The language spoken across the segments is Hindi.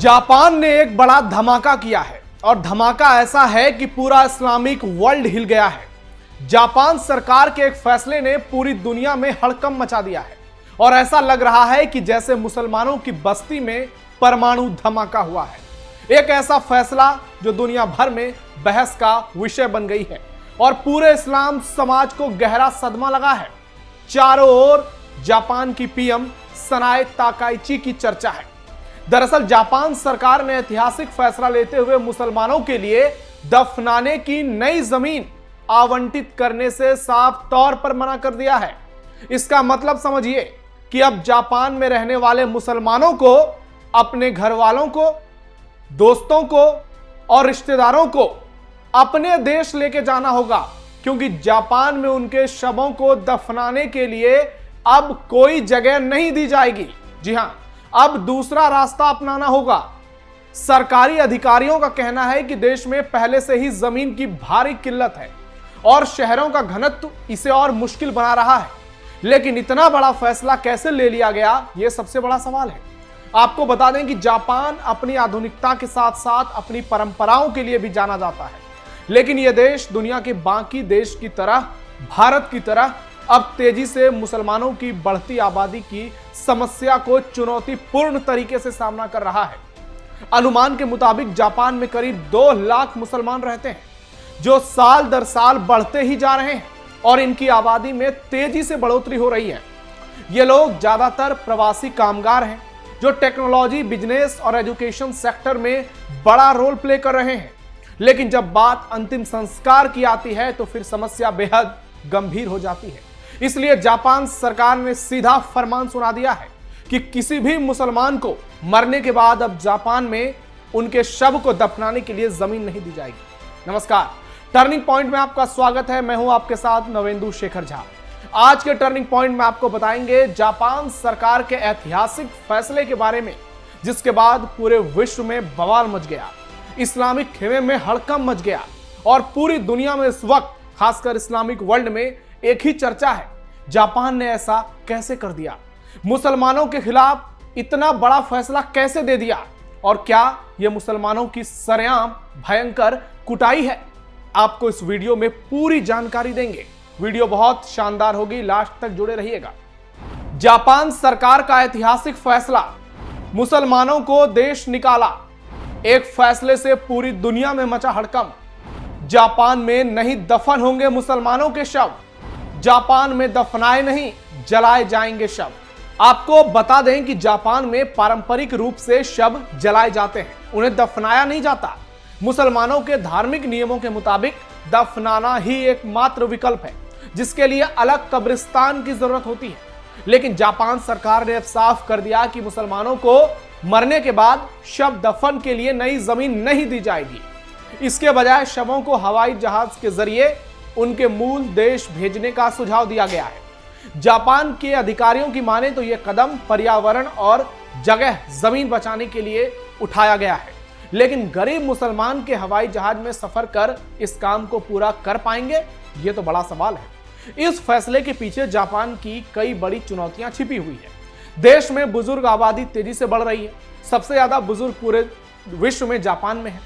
जापान ने एक बड़ा धमाका किया है और धमाका ऐसा है कि पूरा इस्लामिक वर्ल्ड हिल गया है। जापान सरकार के एक फैसले ने पूरी दुनिया में हड़कंप मचा दिया है और ऐसा लग रहा है कि जैसे मुसलमानों की बस्ती में परमाणु धमाका हुआ है। एक ऐसा फैसला जो दुनिया भर में बहस का विषय बन गई है और पूरे इस्लाम समाज को गहरा सदमा लगा है। चारों ओर जापान की पीएम सनाए ताकाइची की चर्चा है। दरअसल जापान सरकार ने ऐतिहासिक फैसला लेते हुए मुसलमानों के लिए दफनाने की नई जमीन आवंटित करने से साफ तौर पर मना कर दिया है। इसका मतलब समझिए कि अब जापान में रहने वाले मुसलमानों को अपने घर वालों को, दोस्तों को और रिश्तेदारों को अपने देश लेके जाना होगा, क्योंकि जापान में उनके शवों को दफनाने के लिए अब कोई जगह नहीं दी जाएगी। जी हां, अब दूसरा रास्ता अपनाना होगा। सरकारी अधिकारियों का कहना है कि देश में पहले से ही जमीन की भारी किल्लत है और शहरों का घनत्व इसे और मुश्किल बना रहा है। लेकिन इतना बड़ा फैसला कैसे ले लिया गया, यह सबसे बड़ा सवाल है। आपको बता दें कि जापान अपनी आधुनिकता के साथ साथ अपनी परंपराओं के लिए भी जाना जाता है, लेकिन यह देश दुनिया के बाकी देश की तरह, भारत की तरह अब तेजी से मुसलमानों की बढ़ती आबादी की समस्या को चुनौतीपूर्ण तरीके से सामना कर रहा है। अनुमान के मुताबिक जापान में करीब 2 लाख मुसलमान रहते हैं, जो साल दर साल बढ़ते ही जा रहे हैं और इनकी आबादी में तेजी से बढ़ोतरी हो रही है। ये लोग ज्यादातर प्रवासी कामगार हैं जो टेक्नोलॉजी, बिजनेस और एजुकेशन सेक्टर में बड़ा रोल प्ले कर रहे हैं। लेकिन जब बात अंतिम संस्कार की आती है तो फिर समस्या बेहद गंभीर हो जाती है। इसलिए जापान सरकार ने सीधा फरमान सुना दिया है कि किसी भी मुसलमान को मरने के बाद अब जापान में उनके शव को दफनाने के लिए जमीन नहीं दी जाएगी। नमस्कार, टर्निंग पॉइंट में आपका स्वागत है। मैं हूं आपके साथ नवेंदु शेखर झा। आज के टर्निंग पॉइंट में आपको बताएंगे जापान सरकार के ऐतिहासिक फैसले के बारे में, जिसके बाद पूरे विश्व में बवाल मच गया, इस्लामिक खेमे में हड़कंप मच गया और पूरी दुनिया में इस वक्त खासकर इस्लामिक वर्ल्ड में एक ही चर्चा है, जापान ने ऐसा कैसे कर दिया, मुसलमानों के खिलाफ इतना बड़ा फैसला कैसे दे दिया और क्या यह मुसलमानों की सरेआम भयंकर कुटाई है। आपको इस वीडियो में पूरी जानकारी देंगे। वीडियो बहुत शानदार होगी, लास्ट तक जुड़े रहिएगा। जापान सरकार का ऐतिहासिक फैसला, मुसलमानों को देश निकाला। एक फैसले से पूरी दुनिया में मचा हड़कंप। जापान में नहीं दफन होंगे मुसलमानों के शव, जापान में दफनाए नहीं जलाए जाएंगे शव। आपको बता दें कि जापान में पारंपरिक रूप से शव जलाए जाते हैं, उन्हें दफनाया नहीं जाता। मुसलमानों के धार्मिक नियमों के मुताबिक दफनाना ही एकमात्र विकल्प है, जिसके लिए अलग कब्रिस्तान की जरूरत होती है। लेकिन जापान सरकार ने अब साफ कर दिया कि मुसलमानों को मरने के बाद शव दफन के लिए नई जमीन नहीं दी जाएगी। इसके बजाय शवों को हवाई जहाज के जरिए उनके मूल देश भेजने का सुझाव दिया गया है। जापान के अधिकारियों की माने तो यह कदम पर्यावरण और जगह जमीन बचाने के लिए उठाया गया है। लेकिन गरीब मुसलमान के हवाई जहाज में सफर कर इस काम को पूरा कर पाएंगे, यह तो बड़ा सवाल है। इस फैसले के पीछे जापान की कई बड़ी चुनौतियां छिपी हुई है। देश में बुजुर्ग आबादी तेजी से बढ़ रही है। सबसे ज्यादा बुजुर्ग पूरे विश्व में जापान में है,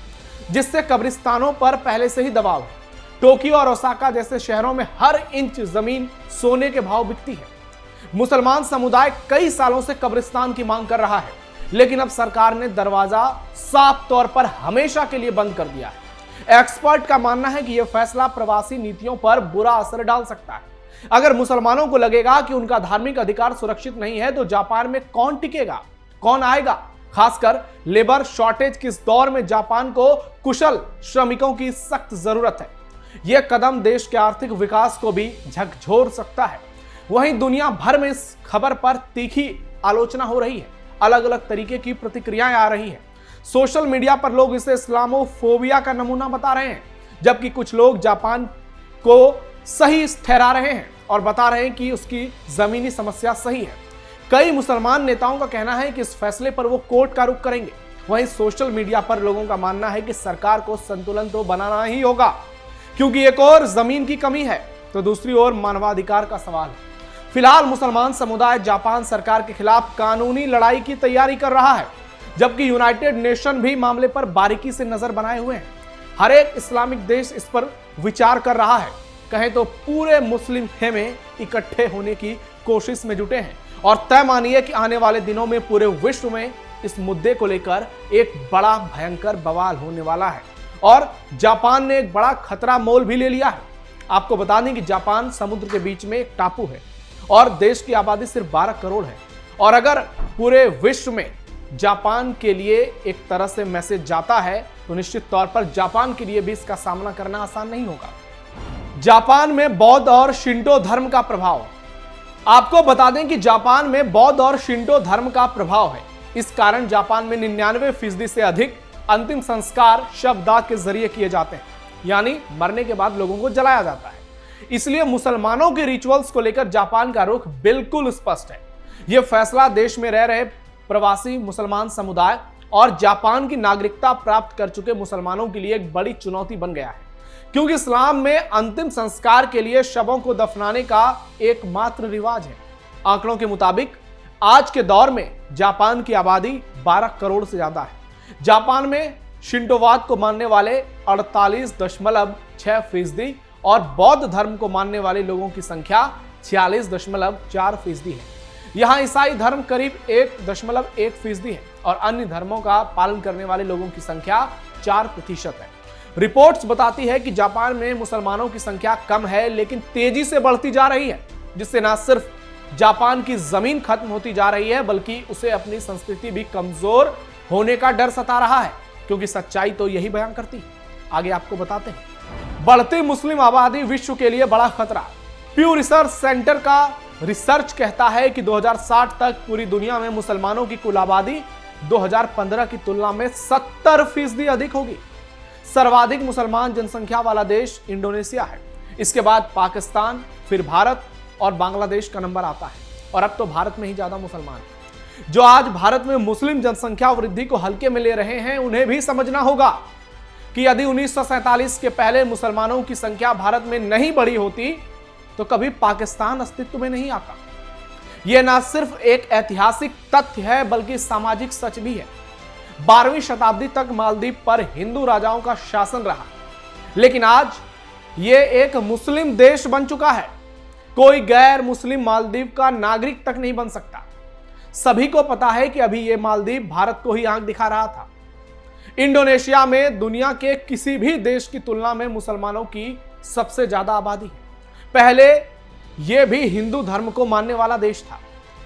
जिससे कब्रिस्तानों पर पहले से ही दबाव है। टोक्यो और ओसाका जैसे शहरों में हर इंच जमीन सोने के भाव बिकती है। मुसलमान समुदाय कई सालों से कब्रिस्तान की मांग कर रहा है, लेकिन अब सरकार ने दरवाजा साफ तौर पर हमेशा के लिए बंद कर दिया है। एक्सपर्ट का मानना है कि यह फैसला प्रवासी नीतियों पर बुरा असर डाल सकता है। अगर मुसलमानों को लगेगा कि उनका धार्मिक अधिकार सुरक्षित नहीं है तो जापान में कौन टिकेगा, कौन आएगा। खासकर लेबर शॉर्टेज के इस दौर में जापान को कुशल श्रमिकों की सख्त जरूरत है। यह कदम देश के आर्थिक विकास को भी झकझोर सकता है। वहीं दुनिया भर में इस खबर पर तीखी आलोचना हो रही है, अलग अलग तरीके की प्रतिक्रियाएं आ रही हैं। सोशल मीडिया पर लोग इसे इस्लामोफोबिया का नमूना बता रहे हैं, जबकि कुछ लोग जापान को सही ठहरा रहे हैं और बता रहे हैं कि उसकी जमीनी समस्या सही है। कई मुसलमान नेताओं का कहना है कि इस फैसले पर वो कोर्ट का रुख करेंगे। वहीं सोशल मीडिया पर लोगों का मानना है कि सरकार को संतुलन तो बनाना ही होगा, क्योंकि एक और जमीन की कमी है तो दूसरी ओर मानवाधिकार का सवाल है। फिलहाल मुसलमान समुदाय जापान सरकार के खिलाफ कानूनी लड़ाई की तैयारी कर रहा है। जबकि यूनाइटेड नेशन भी मामले पर बारीकी से नजर बनाए हुए हैं। हर एक इस्लामिक देश इस पर विचार कर रहा है। कहें तो पूरे मुस्लिम खेमे इकट्ठे होने की कोशिश में जुटे हैं और तय मानिए कि आने वाले दिनों में पूरे विश्व में इस मुद्दे को लेकर एक बड़ा भयंकर बवाल होने वाला है। और जापान ने एक बड़ा खतरा मोल भी ले लिया है। आपको बता दें कि जापान समुद्र के बीच में एक टापू है और देश की आबादी सिर्फ 12 करोड़ है। और अगर पूरे विश्व में जापान के लिए एक तरह से मैसेज जाता है तो निश्चित तौर पर जापान के लिए भी इसका सामना करना आसान नहीं होगा। जापान में बौद्ध और शिंटो धर्म का प्रभाव। आपको बता दें कि जापान में बौद्ध और शिंटो धर्म का प्रभाव है। इस कारण जापान में 99% से अधिक अंतिम संस्कार शवदाह के जरिए किए जाते हैं, यानी मरने के बाद लोगों को जलाया जाता है। इसलिए मुसलमानों के रिचुअल्स को लेकर जापान का रुख बिल्कुल स्पष्ट है। यह फैसला देश में रह रहे प्रवासी मुसलमान समुदाय और जापान की नागरिकता प्राप्त कर चुके मुसलमानों के लिए एक बड़ी चुनौती बन गया है, क्योंकि इस्लाम में अंतिम संस्कार के लिए शवों को दफनाने का एकमात्र रिवाज है। आंकड़ों के मुताबिक आज के दौर में जापान की आबादी 12 करोड़ से ज्यादा है। जापान में शिंटोवाद को मानने वाले 48.6% और बौद्ध धर्म को मानने वाले लोगों की संख्या 46.4% है। यहाँ ईसाई धर्म करीब 1.1% है और अन्य धर्मों का पालन करने वाले लोगों की संख्या 4% है। रिपोर्ट्स बताती है कि जापान में मुसलमानों की संख्या कम है लेकिन तेजी से बढ़ती जा रही है, जिससे न सिर्फ जापान की जमीन खत्म होती जा रही है बल्कि उसे अपनी संस्कृति भी कमजोर होने का डर सता रहा है, क्योंकि सच्चाई तो यही बयान करती है। आगे आपको बताते हैं। बढ़ती मुस्लिम आबादी विश्व के लिए बड़ा खतरा। प्यू रिसर्च सेंटर का रिसर्च कहता है कि 2060 तक पूरी दुनिया में मुसलमानों की कुल आबादी 2015 की तुलना में 70% अधिक होगी। सर्वाधिक मुसलमान जनसंख्या वाला देश इंडोनेशिया है। इसके बाद पाकिस्तान, फिर भारत और बांग्लादेश का नंबर आता है और अब तो भारत में ही ज्यादा मुसलमान हैं। जो आज भारत में मुस्लिम जनसंख्या वृद्धि को हल्के में ले रहे हैं, उन्हें भी समझना होगा कि यदि 1947 के पहले मुसलमानों की संख्या भारत में नहीं बढ़ी होती तो कभी पाकिस्तान अस्तित्व में नहीं आता। यह न सिर्फ एक ऐतिहासिक तथ्य है बल्कि सामाजिक सच भी है। 12वीं शताब्दी तक मालदीव पर हिंदू राजाओं का शासन रहा, लेकिन आज यह एक मुस्लिम देश बन चुका है। कोई गैर मुस्लिम मालदीव का नागरिक तक नहीं बन सकता। सभी को पता है कि अभी यह मालदीव भारत को ही आंख दिखा रहा था। इंडोनेशिया में दुनिया के किसी भी देश की तुलना में मुसलमानों की सबसे ज्यादा आबादी है। पहले यह भी हिंदू धर्म को मानने वाला देश था।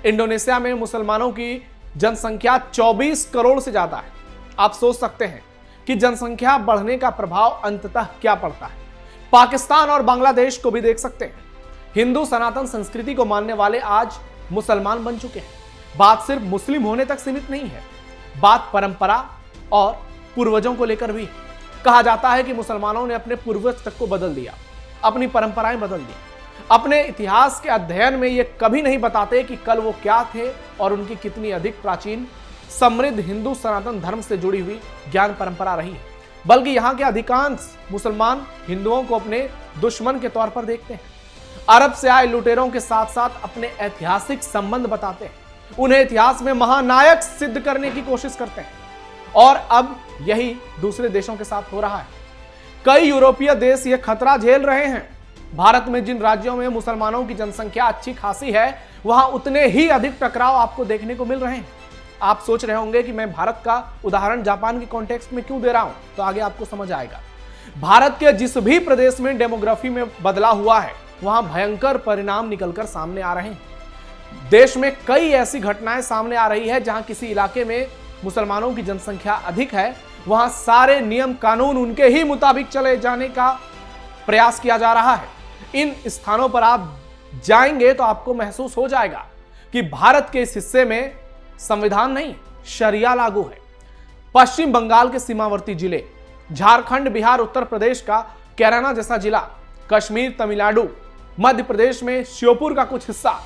इंडोनेशिया में मुसलमानों की जनसंख्या 24 करोड़ से ज्यादा है। आप सोच सकते हैं कि जनसंख्या बढ़ने का प्रभाव अंततः क्या पड़ता है। पाकिस्तान और बांग्लादेश को भी देख सकते हैं। हिंदू सनातन संस्कृति को मानने वाले आज मुसलमान बन चुके हैं। बात सिर्फ मुस्लिम होने तक सीमित नहीं है, बात परंपरा और पूर्वजों को लेकर भी। कहा जाता है कि मुसलमानों ने अपने पूर्वज तक को बदल दिया, अपनी परंपराएं बदल दी। अपने इतिहास के अध्ययन में ये कभी नहीं बताते कि कल वो क्या थे और उनकी कितनी अधिक प्राचीन समृद्ध हिंदू सनातन धर्म से जुड़ी हुई ज्ञान परंपरा रही है, बल्कि यहाँ के अधिकांश मुसलमान हिंदुओं को अपने दुश्मन के तौर पर देखते हैं। अरब से आए लुटेरों के साथ साथ अपने ऐतिहासिक संबंध बताते हैं, उन्हें इतिहास में महानायक सिद्ध करने की कोशिश करते हैं और अब यही दूसरे देशों के साथ हो रहा है। कई यूरोपीय देश ये खतरा झेल रहे हैं। भारत में जिन राज्यों में मुसलमानों की जनसंख्या अच्छी खासी है, वहां उतने ही अधिक टकराव आपको देखने को मिल रहे हैं। आप सोच रहे होंगे कि मैं भारत का उदाहरण जापान के कॉन्टेक्स्ट में क्यों दे रहा हूं, तो आगे आपको समझ आएगा। भारत के जिस भी प्रदेश में डेमोग्राफी में बदलाव हुआ है, वहां भयंकर परिणाम निकलकर सामने आ रहे हैं। देश में कई ऐसी घटनाएं सामने आ रही है जहां किसी इलाके में मुसलमानों की जनसंख्या अधिक है, वहां सारे नियम कानून उनके ही मुताबिक चले जाने का प्रयास किया जा रहा है। इन स्थानों पर आप जाएंगे तो आपको महसूस हो जाएगा कि भारत के इस हिस्से में संविधान नहीं, शरिया लागू है। पश्चिम बंगाल के सीमावर्ती जिले, झारखंड, बिहार, उत्तर प्रदेश का कैराना जैसा जिला, कश्मीर, तमिलनाडु, मध्य प्रदेश में श्योपुर का कुछ हिस्सा,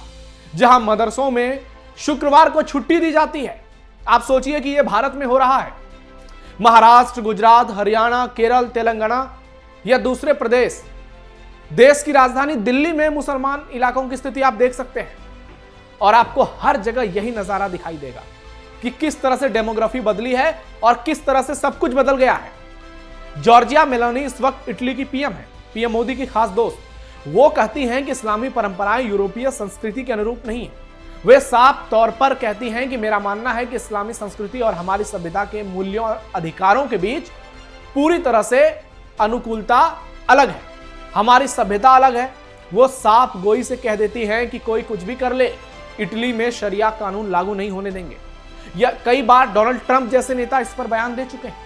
जहां मदरसों में शुक्रवार को छुट्टी दी जाती है। आप सोचिए कि यह भारत में हो रहा है। महाराष्ट्र, गुजरात, हरियाणा, केरल, तेलंगाना या दूसरे प्रदेश, देश की राजधानी दिल्ली में मुसलमान इलाकों की स्थिति आप देख सकते हैं और आपको हर जगह यही नजारा दिखाई देगा। कि किस तरह से डेमोग्राफी बदली है और किस तरह से सब कुछ बदल गया है। जॉर्जिया मेलोनी इस वक्त इटली की पीएम है, पीएम मोदी की खास दोस्त। वो कहती हैं कि इस्लामी परंपराएं यूरोपीय संस्कृति के अनुरूप नहीं है। वे साफ तौर पर कहती हैं कि मेरा मानना है कि इस्लामी संस्कृति और हमारी सभ्यता के मूल्यों और अधिकारों के बीच पूरी तरह से अनुकूलता अलग है। हमारी सभ्यता अलग है। वो साफ गोई से कह देती हैं कि कोई कुछ भी कर ले, इटली में शरिया कानून लागू नहीं होने देंगे। या कई बार डोनाल्ड ट्रंप जैसे नेता इस पर बयान दे चुके हैं।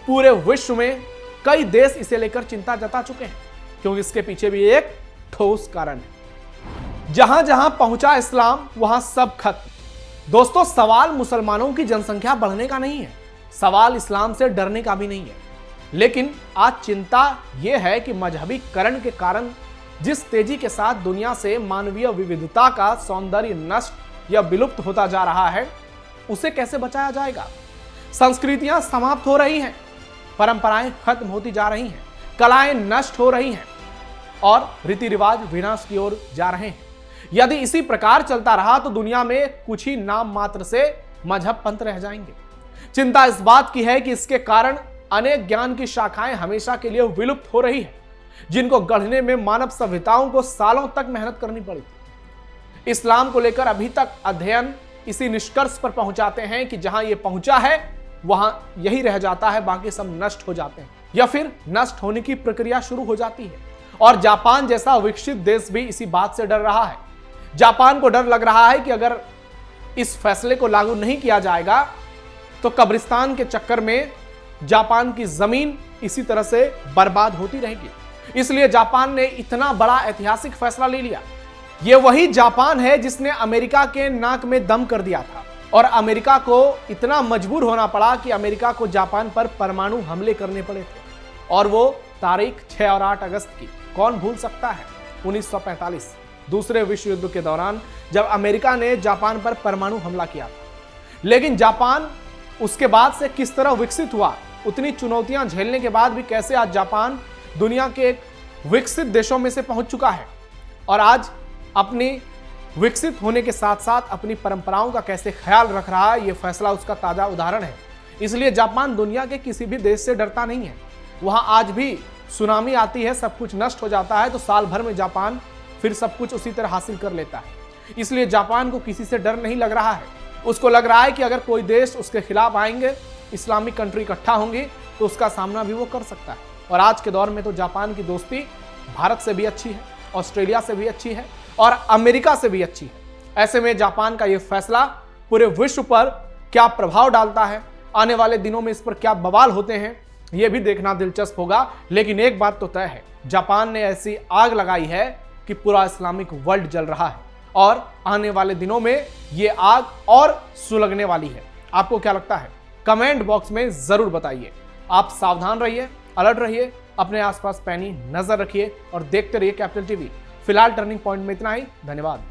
पूरे विश्व में कई देश इसे लेकर चिंता जता चुके हैं, क्योंकि इसके पीछे भी एक ठोस कारण है। जहां जहां पहुंचा इस्लाम वहां सब खत्म। दोस्तों, सवाल मुसलमानों की जनसंख्या बढ़ने का नहीं है, सवाल इस्लाम से डरने का भी नहीं है। लेकिन आज चिंता यह है कि मजहबीकरण के कारण जिस तेजी के साथ दुनिया से मानवीय विविधता का सौंदर्य नष्ट या विलुप्त होता जा रहा है, उसे कैसे बचाया जाएगा। संस्कृतियां समाप्त हो रही हैं, परंपराएं खत्म होती जा रही हैं, कलाएं नष्ट हो रही हैं और रीति रिवाज विनाश की ओर जा रहे हैं। यदि इसी प्रकार चलता रहा तो दुनिया में कुछ ही नाम मात्र से मजहब पंथ रह जाएंगे। चिंता इस बात की है कि इसके कारण अनेक ज्ञान की शाखाएं हमेशा के लिए विलुप्त हो रही है, जिनको गढ़ने में मानव सभ्यताओं को सालों तक मेहनत करनी पड़ी थी। इस्लाम को लेकर अभी तक अध्ययन इसी निष्कर्ष पर पहुंचाते हैं कि जहां यह पहुंचा है वहां यही रह जाता है, बाकी सब नष्ट हो जाते हैं या फिर नष्ट होने की प्रक्रिया शुरू हो जाती है। और जापान जैसा विकसित देश भी इसी बात से डर रहा है। जापान को डर लग रहा है कि अगर इस फैसले को लागू नहीं किया जाएगा तो कब्रिस्तान के चक्कर में जापान की जमीन इसी तरह से बर्बाद होती रहेगी। इसलिए जापान ने इतना बड़ा ऐतिहासिक फैसला ले लिया। यह वही जापान है जिसने अमेरिका के नाक में दम कर दिया था और अमेरिका को इतना मजबूर होना पड़ा कि अमेरिका को जापान पर परमाणु हमले करने पड़े थे। और वो तारीख 6 और 8 अगस्त की कौन भूल सकता है। 1945 दूसरे विश्व युद्ध के दौरान जब अमेरिका ने जापान पर परमाणु हमला किया था। लेकिन जापान उसके बाद से किस तरह विकसित हुआ, उतनी चुनौतियां झेलने के बाद भी कैसे आज जापान दुनिया के एक विकसित देशों में से पहुंच चुका है और आज अपनी विकसित होने के साथ साथ अपनी परंपराओं का कैसे ख्याल रख रहा है, यह फैसला उसका ताजा उदाहरण है। इसलिए जापान दुनिया के किसी भी देश से डरता नहीं है। वहां आज भी सुनामी आती है, सब कुछ नष्ट हो जाता है, तो साल भर में जापान फिर सब कुछ उसी तरह हासिल कर लेता है। इसलिए जापान को किसी से डर नहीं लग रहा है। उसको लग रहा है कि अगर कोई देश उसके खिलाफ आएंगे, इस्लामिक कंट्री इकट्ठा होंगी, तो उसका सामना भी वो कर सकता है। और आज के दौर में तो जापान की दोस्ती भारत से भी अच्छी है, ऑस्ट्रेलिया से भी अच्छी है और अमेरिका से भी अच्छी है। ऐसे में जापान का यह फैसला पूरे विश्व पर क्या प्रभाव डालता है, आने वाले दिनों में इस पर क्या बवाल होते हैं, यह भी देखना दिलचस्प होगा। लेकिन एक बात तो तय है, जापान ने ऐसी आग लगाई है कि पूरा इस्लामिक वर्ल्ड जल रहा है और आने वाले दिनों में यह आग और सुलगने वाली है। आपको क्या लगता है? कमेंट बॉक्स में जरूर बताइए। आप सावधान रहिए, अलर्ट रहिए, अपने आसपास पैनी नजर रखिए और देखते रहिए कैपिटल टीवी। फिलहाल टर्निंग पॉइंट में इतना ही। धन्यवाद।